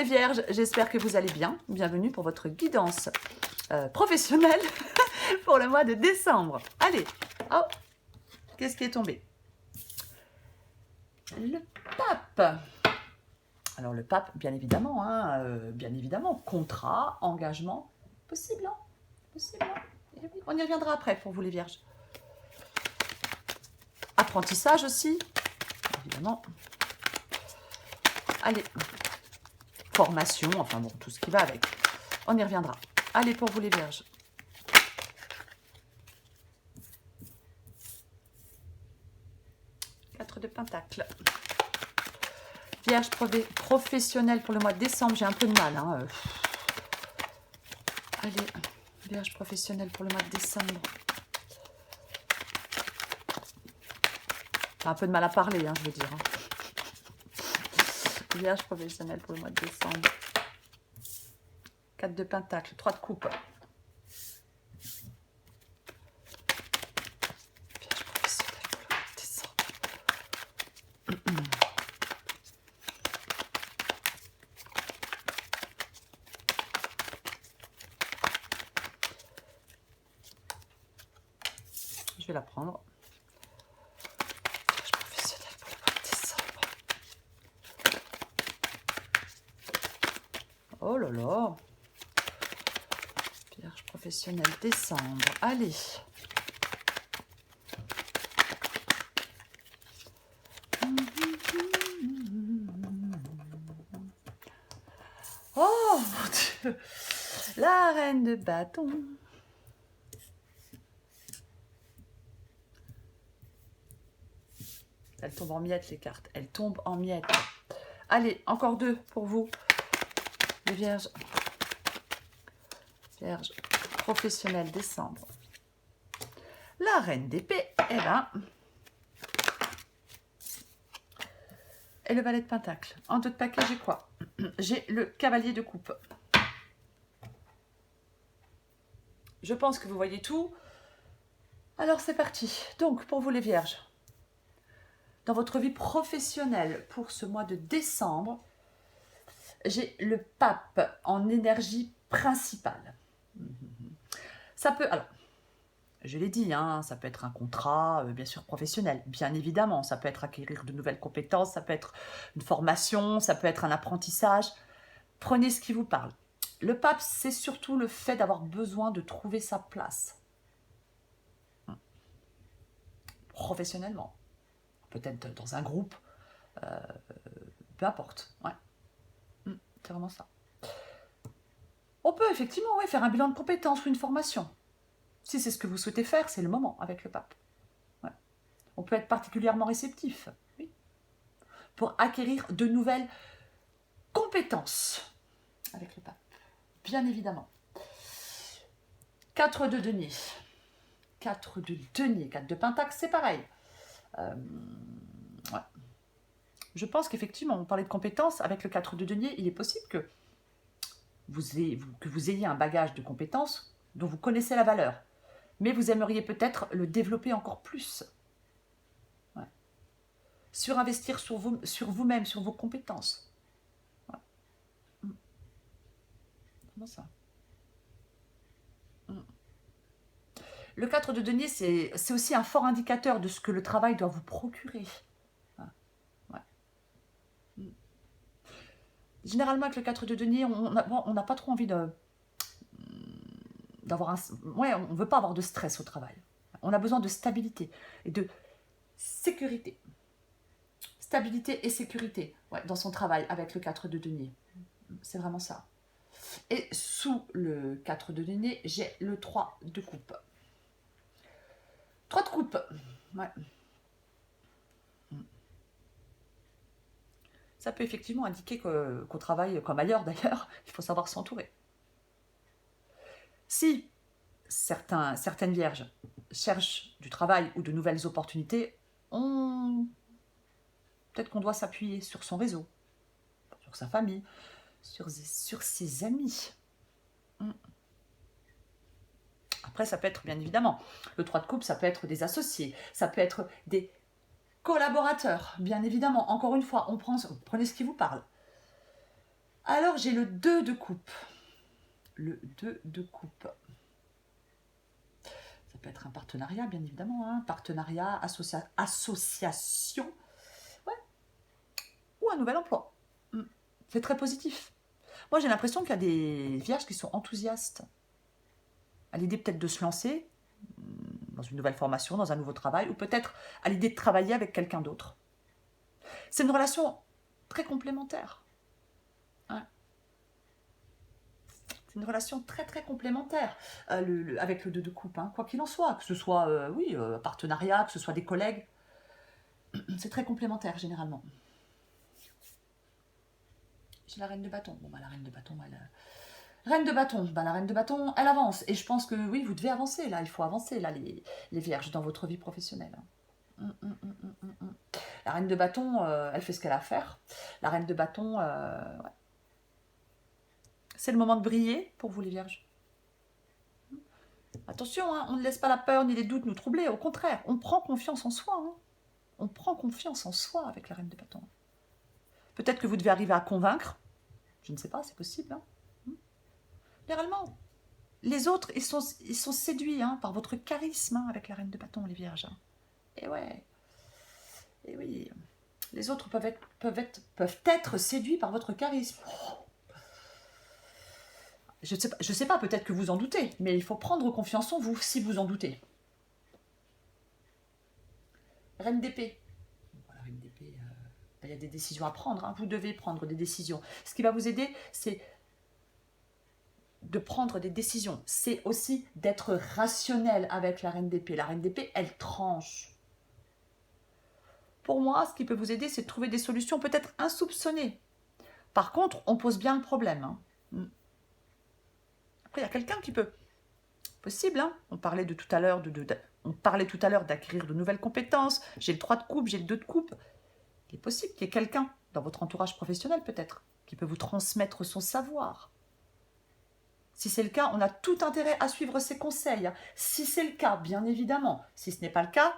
Vierges, j'espère que vous allez bien. Bienvenue pour votre guidance professionnelle pour le mois de décembre. Allez, oh, qu'est-ce qui est tombé? Le pape. Alors le pape, bien évidemment, contrat, engagement, possible, hein, possible. Hein. Et oui, on y reviendra après pour vous les Vierges. Apprentissage aussi, évidemment. Allez, formation, enfin bon, tout ce qui va avec. On y reviendra. Allez, pour vous les Vierges. Quatre de Pentacle. Vierge professionnelle pour le mois de décembre, j'ai un peu de mal. Hein. Allez, Vierge professionnelle pour le mois de décembre. J'ai un peu de mal à parler, hein, je veux dire. Hein. Vierge professionnelle pour le mois de décembre. 4 de Pentacle, 3 de coupe. Vierge professionnelle pour le mois de décembre. Je vais la prendre. Vierge professionnelle pour le mois de décembre. Oh là là. Vierge professionnelle, décembre. Allez. Oh mon Dieu. La reine de bâton. Elle tombe en miettes, les cartes. Elle tombe en miettes. Allez, encore 2 pour vous, les Vierges. Vierge professionnelle, décembre. La reine d'épée est là. Et le valet de Pentacle. En 2 de paquet, j'ai quoi? J'ai le cavalier de coupe. Je pense que vous voyez tout. Alors, c'est parti. Donc, pour vous les Vierges, dans votre vie professionnelle pour ce mois de décembre, j'ai le pape en énergie principale. Ça peut, alors, je l'ai dit, hein, ça peut être un contrat, bien sûr, professionnel, bien évidemment. Ça peut être acquérir de nouvelles compétences, ça peut être une formation, ça peut être un apprentissage. Prenez ce qui vous parle. Le pape, c'est surtout le fait d'avoir besoin de trouver sa place. Professionnellement. Peut-être dans un groupe, peu importe. Ouais. C'est vraiment ça. On peut effectivement faire un bilan de compétences ou une formation. Si c'est ce que vous souhaitez faire, c'est le moment avec le pape. Ouais. On peut être particulièrement réceptif, oui, pour acquérir de nouvelles compétences avec le pape, bien évidemment. 4 de denier. 4 de denier, 4 de pentacle, c'est pareil. Ouais. Je pense qu'effectivement, on parlait de compétences, avec le 4 de denier, il est possible que vous ayez un bagage de compétences dont vous connaissez la valeur, mais vous aimeriez peut-être le développer encore plus. Ouais. Surinvestir sur vous-même, sur vos compétences. Ouais. Comment ça? Le 4 de denier, c'est aussi un fort indicateur de ce que le travail doit vous procurer. Ouais. Généralement, avec le 4 de denier, on n'a pas trop envie d'avoir un... Ouais, on ne veut pas avoir de stress au travail. On a besoin de stabilité et de sécurité. Stabilité et sécurité, ouais, dans son travail avec le 4 de denier. C'est vraiment ça. Et sous le 4 de denier, j'ai le 3 de coupe. 3 de coupe. Ouais. Ça peut effectivement indiquer qu'au travail, comme ailleurs d'ailleurs, il faut savoir s'entourer. Si certaines vierges cherchent du travail ou de nouvelles opportunités, peut-être qu'on doit s'appuyer sur son réseau, sur sa famille, sur ses amis. Après, ça peut être, bien évidemment, le 3 de coupe, ça peut être des associés, ça peut être des collaborateurs, bien évidemment. Encore une fois, prenez ce qui vous parle. Alors, j'ai le 2 de coupe. Le 2 de coupe. Ça peut être un partenariat, bien évidemment. Hein. Partenariat, association. Ouais. Ou un nouvel emploi. C'est très positif. Moi, j'ai l'impression qu'il y a des vierges qui sont enthousiastes à l'idée peut-être de se lancer dans une nouvelle formation, dans un nouveau travail, ou peut-être à l'idée de travailler avec quelqu'un d'autre. C'est une relation très complémentaire. Hein. C'est une relation très très complémentaire avec le 2 de coupe, hein. Quoi qu'il en soit, que ce soit un partenariat, que ce soit des collègues, c'est très complémentaire généralement. J'ai la reine de bâton. Bon, bah, la reine de bâton, Reine de bâton, la reine de bâton, elle avance. Et je pense que oui, vous devez avancer là. Il faut avancer là, les vierges, dans votre vie professionnelle. La reine de bâton, elle fait ce qu'elle a à faire. La reine de bâton, ouais. C'est le moment de briller pour vous les vierges. Attention, hein, on ne laisse pas la peur ni les doutes nous troubler. Au contraire, on prend confiance en soi. Hein. On prend confiance en soi avec la reine de bâton. Peut-être que vous devez arriver à convaincre. Je ne sais pas, c'est possible. Hein. Généralement, les autres, ils sont séduits hein, par votre charisme hein, avec la reine de bâton, les vierges. Et ouais. Et oui. Les autres peuvent être séduits par votre charisme. Oh. Je sais pas, peut-être que vous en doutez, mais il faut prendre confiance en vous si vous en doutez. Reine d'épée. Voilà, reine d'épée, il y a des décisions à prendre. Hein. Vous devez prendre des décisions. Ce qui va vous aider, c'est de prendre des décisions. C'est aussi d'être rationnel avec la reine d'épée. La reine d'épée, elle tranche. Pour moi, ce qui peut vous aider, c'est de trouver des solutions peut-être insoupçonnées. Par contre, on pose bien le problème. Hein. Après, il y a quelqu'un qui peut... Possible, hein. On parlait tout à l'heure d'acquérir de nouvelles compétences. J'ai le 3 de coupe, j'ai le 2 de coupe. Il est possible qu'il y ait quelqu'un dans votre entourage professionnel peut-être qui peut vous transmettre son savoir. Si c'est le cas, on a tout intérêt à suivre ses conseils. Si c'est le cas, bien évidemment. Si ce n'est pas le cas,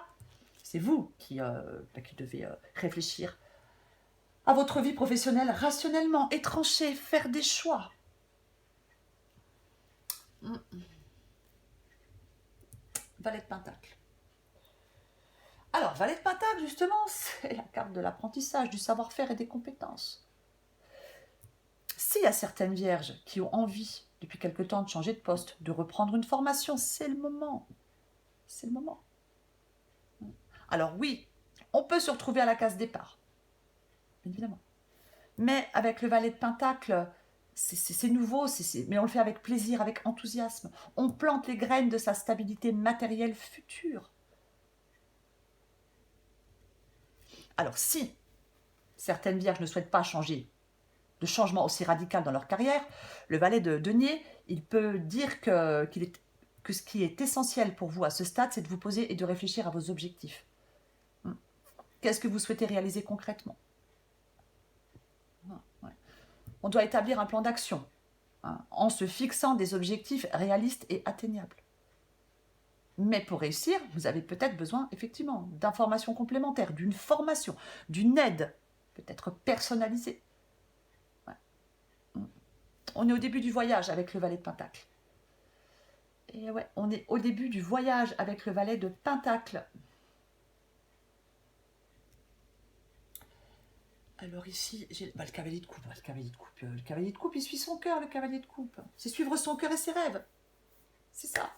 c'est vous qui devez réfléchir à votre vie professionnelle rationnellement et trancher, faire des choix. Valet de Pentacle. Alors, Valet de Pentacle, justement, c'est la carte de l'apprentissage, du savoir-faire et des compétences. S'il y a certaines vierges qui ont envie, depuis quelque temps, de changer de poste, de reprendre une formation, c'est le moment. C'est le moment. Alors oui, on peut se retrouver à la case départ, bien évidemment. Mais avec le Valet de Pentacle, c'est nouveau, mais on le fait avec plaisir, avec enthousiasme. On plante les graines de sa stabilité matérielle future. Alors si certaines vierges ne souhaitent pas changer de changement aussi radical dans leur carrière, le Valet de denier, il peut dire que ce qui est essentiel pour vous à ce stade, c'est de vous poser et de réfléchir à vos objectifs. Qu'est-ce que vous souhaitez réaliser concrètement? On doit établir un plan d'action en se fixant des objectifs réalistes et atteignables. Mais pour réussir, vous avez peut-être besoin effectivement d'informations complémentaires, d'une formation, d'une aide, peut-être personnalisée. Ouais. On est au début du voyage avec le Valet de Pentacle. Et ouais, on est au début du voyage avec le Valet de Pentacle. Alors ici, j'ai le cavalier de coupe. Le cavalier de coupe, il suit son cœur, le cavalier de coupe. C'est suivre son cœur et ses rêves. C'est ça.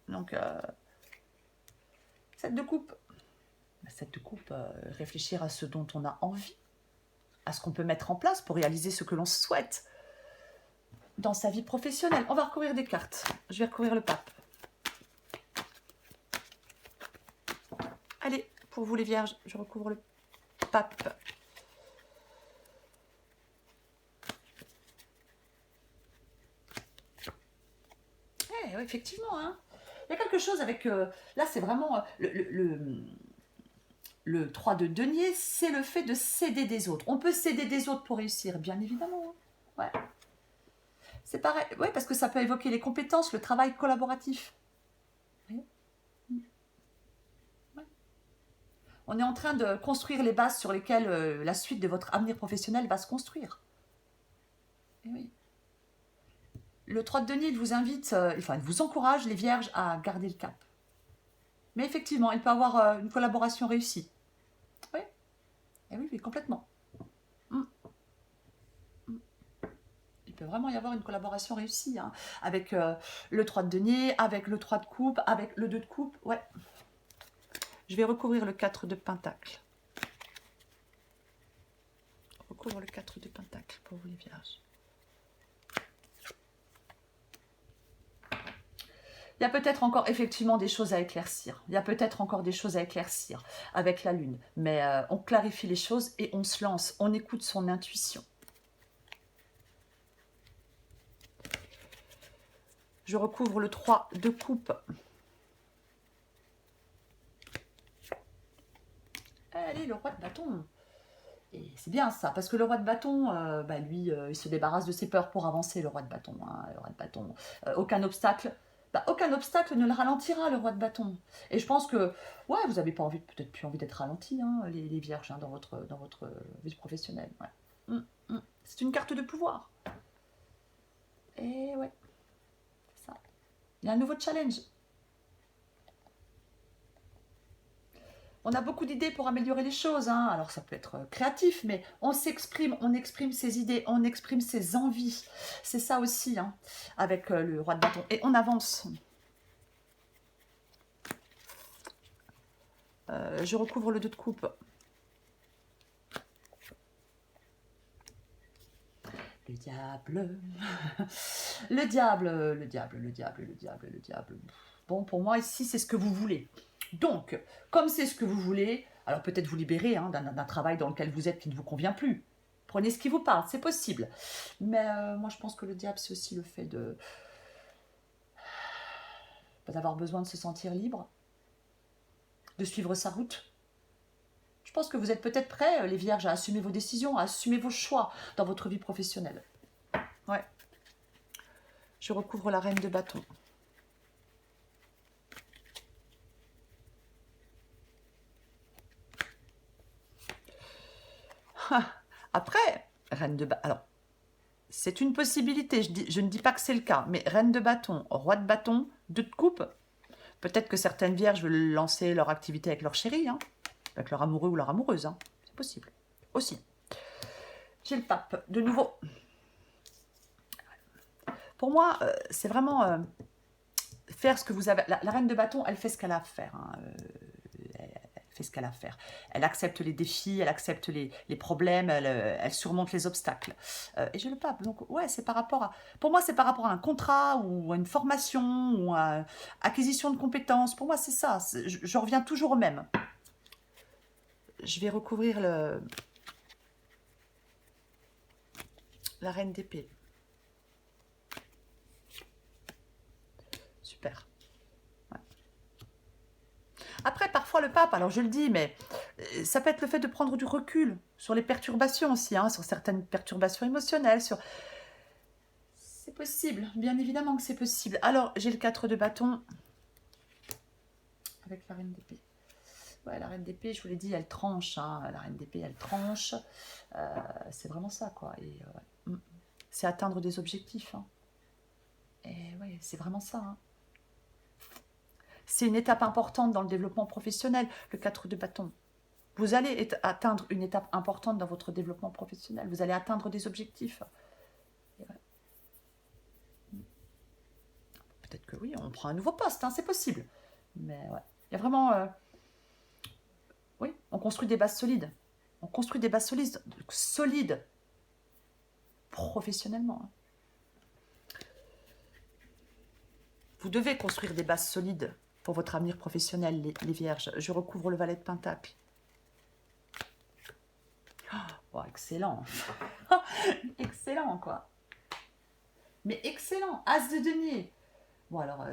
Donc, 7 de coupe. 7 de coupe, réfléchir à ce dont on a envie, à ce qu'on peut mettre en place pour réaliser ce que l'on souhaite dans sa vie professionnelle. On va recouvrir des cartes. Je vais recouvrir le pape. Allez, pour vous les vierges, je recouvre le pape. Oui, effectivement, hein. Il y a quelque chose avec... là, c'est vraiment... le 3 de denier, c'est le fait de s'aider des autres. On peut s'aider des autres pour réussir, bien évidemment. Ouais. C'est pareil. Oui, parce que ça peut évoquer les compétences, le travail collaboratif. Oui. Ouais. On est en train de construire les bases sur lesquelles la suite de votre avenir professionnel va se construire. le 3 de denier, il vous invite, enfin, il vous encourage, les vierges, à garder le cap. Mais effectivement, il peut avoir une collaboration réussie. Oui, et oui, oui, complètement. Mm. Il peut vraiment y avoir une collaboration réussie, hein, avec le 3 de denier, avec le 3 de coupe, avec le 2 de coupe. Ouais. Je vais recouvrir le 4 de pentacle. Recouvre le 4 de pentacle pour vous les vierges. Il y a peut-être encore effectivement des choses à éclaircir. Il y a peut-être encore des choses à éclaircir avec la lune. Mais on clarifie les choses et on se lance. On écoute son intuition. Je recouvre le 3 de coupe. Allez, le roi de bâton. Et c'est bien ça, parce que le roi de bâton, lui, il se débarrasse de ses peurs pour avancer, le roi de bâton. Hein, le roi de bâton. Aucun obstacle ne le ralentira, le roi de bâton. Et je pense que, ouais, vous n'avez pas envie, peut-être plus envie d'être ralenti, hein, les vierges, hein, dans votre vie professionnelle. Ouais. C'est une carte de pouvoir. Et ouais, c'est ça. Il y a un nouveau challenge. On a beaucoup d'idées pour améliorer les choses, hein. Alors ça peut être créatif, mais on s'exprime, on exprime ses idées, on exprime ses envies. C'est ça aussi, hein, avec le roi de bâton. Et on avance. Je recouvre le 2 de coupe. Le diable. Le diable, le diable, le diable, le diable, le diable. Bon, pour moi, ici, c'est ce que vous voulez. Donc, comme c'est ce que vous voulez, alors peut-être vous libérer, hein, d'un travail dans lequel vous êtes qui ne vous convient plus. Prenez ce qui vous parle, c'est possible. Mais moi, je pense que le diable, c'est aussi le fait d'avoir besoin de se sentir libre, de suivre sa route. Je pense que vous êtes peut-être prêts, les vierges, à assumer vos décisions, à assumer vos choix dans votre vie professionnelle. Ouais. Je recouvre la reine de bâton. Après, reine de bâton. Alors, c'est une possibilité. Je ne dis pas que c'est le cas, mais reine de bâton, roi de bâton, 2 de coupe. Peut-être que certaines vierges veulent lancer leur activité avec leur chéri, hein, avec leur amoureux ou leur amoureuse. Hein. C'est possible. Aussi. J'ai le pape, de nouveau. Pour moi, c'est vraiment faire ce que vous avez. La reine de bâton, elle fait ce qu'elle a à faire. Hein. Elle fait ce qu'elle a à faire. Elle accepte les défis, elle accepte les problèmes, elle surmonte les obstacles. Et j'ai le pape. Donc, ouais, c'est par rapport à. Pour moi, c'est par rapport à un contrat ou à une formation ou à acquisition de compétences. Pour moi, c'est ça. Je reviens toujours au même. Je vais recouvrir la reine d'épée. Super. Ouais. Après, parfois le pape, alors je le dis, mais ça peut être le fait de prendre du recul sur les perturbations aussi, hein, sur certaines perturbations émotionnelles, sur... C'est possible, bien évidemment que c'est possible. Alors, j'ai le 4 de bâton avec la reine d'épée. Ouais, la reine d'épée, je vous l'ai dit, elle tranche, hein, la reine d'épée, elle tranche. C'est vraiment ça, quoi. Et c'est atteindre des objectifs. Hein. Et ouais, c'est vraiment ça, hein. C'est une étape importante dans le développement professionnel, le 4 de bâton. Vous allez atteindre une étape importante dans votre développement professionnel. Vous allez atteindre des objectifs. Ouais. Peut-être que oui, on prend un nouveau poste, hein, c'est possible. Mais ouais, il y a vraiment... oui, on construit des bases solides. On construit des bases solides professionnellement. Hein. Vous devez construire des bases solides pour votre avenir professionnel, les vierges. Je recouvre le valet de pentacle. Oh, excellent. Excellent, quoi. Mais excellent. As de denier. Bon, alors,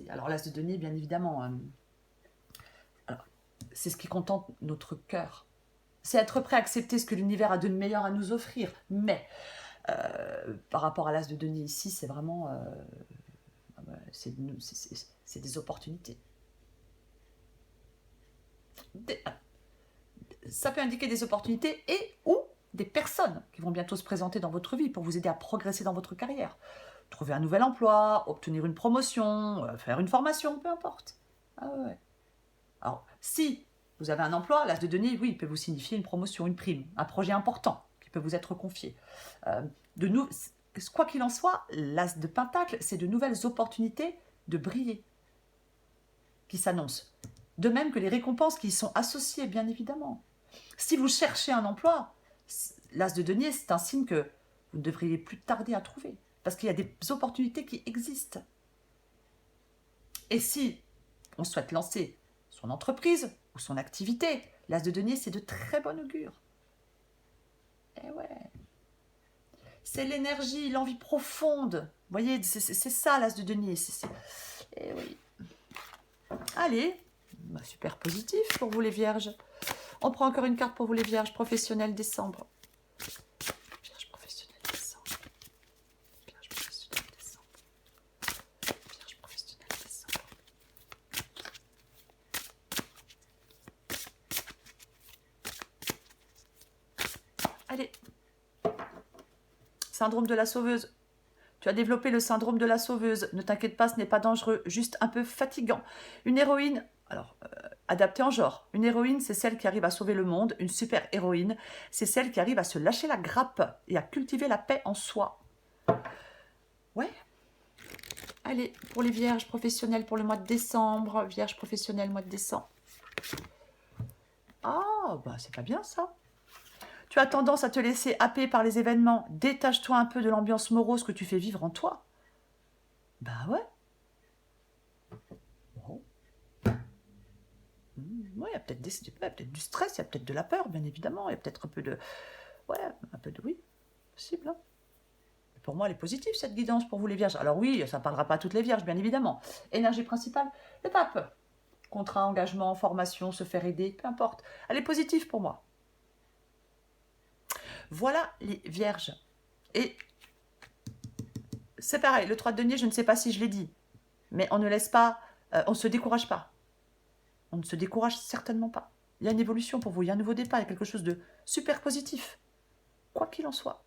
alors l'as de denier, bien évidemment, c'est ce qui contente notre cœur. C'est être prêt à accepter ce que l'univers a de meilleur à nous offrir. Mais, par rapport à l'as de denier ici, c'est vraiment... c'est des opportunités. Ça peut indiquer des opportunités et ou des personnes qui vont bientôt se présenter dans votre vie pour vous aider à progresser dans votre carrière. trouver un nouvel emploi, obtenir une promotion, faire une formation, peu importe. Ah ouais. Alors, si vous avez un emploi, l'as de denier, oui, il peut vous signifier une promotion, une prime, un projet important qui peut vous être confié. Quoi qu'il en soit, l'as de pentacle, c'est de nouvelles opportunités de briller qui s'annoncent. De même que les récompenses qui y sont associées, bien évidemment. Si vous cherchez un emploi, l'as de denier, c'est un signe que vous ne devriez plus tarder à trouver. Parce qu'il y a des opportunités qui existent. Et si on souhaite lancer son entreprise ou son activité, l'as de denier, c'est de très bon augure. Eh ouais. C'est l'énergie, l'envie profonde. Vous voyez, c'est ça l'as de denier. Eh oui. Allez, super positif pour vous les vierges. On prend encore une carte pour vous les vierges professionnelles décembre. Vierge professionnelle décembre. Vierge professionnelle décembre. Vierge professionnelle décembre. Allez. Syndrome de la sauveuse. Tu as développé le syndrome de la sauveuse. Ne t'inquiète pas, ce n'est pas dangereux, juste un peu fatigant. Une héroïne, alors, adaptée en genre. Une héroïne, c'est celle qui arrive à sauver le monde. Une super héroïne, c'est celle qui arrive à se lâcher la grappe et à cultiver la paix en soi. Ouais. Allez, pour les vierges professionnelles pour le mois de décembre. Vierge professionnelle, mois de décembre. Ah, bah c'est pas bien ça. Tu as tendance à te laisser happer par les événements. Détache-toi un peu de l'ambiance morose que tu fais vivre en toi. Bah ouais. Bon. Ouais, il y a peut-être du stress, il y a peut-être de la peur, bien évidemment. Il y a peut-être un peu de... Ouais, un peu de... Oui, possible. Hein. Pour moi, elle est positive, cette guidance, pour vous les vierges. Alors oui, ça ne parlera pas à toutes les vierges, bien évidemment. Énergie principale, le pape. Contrat, engagement, formation, se faire aider, peu importe. Elle est positive pour moi. Voilà les vierges. Et c'est pareil, le 3 de denier, je ne sais pas si je l'ai dit, mais on ne laisse pas, on ne se décourage pas. On ne se décourage certainement pas. Il y a une évolution pour vous, il y a un nouveau départ, il y a quelque chose de super positif. Quoi qu'il en soit.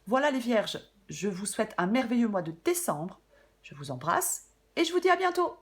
Voilà les vierges, je vous souhaite un merveilleux mois de décembre. Je vous embrasse et je vous dis à bientôt.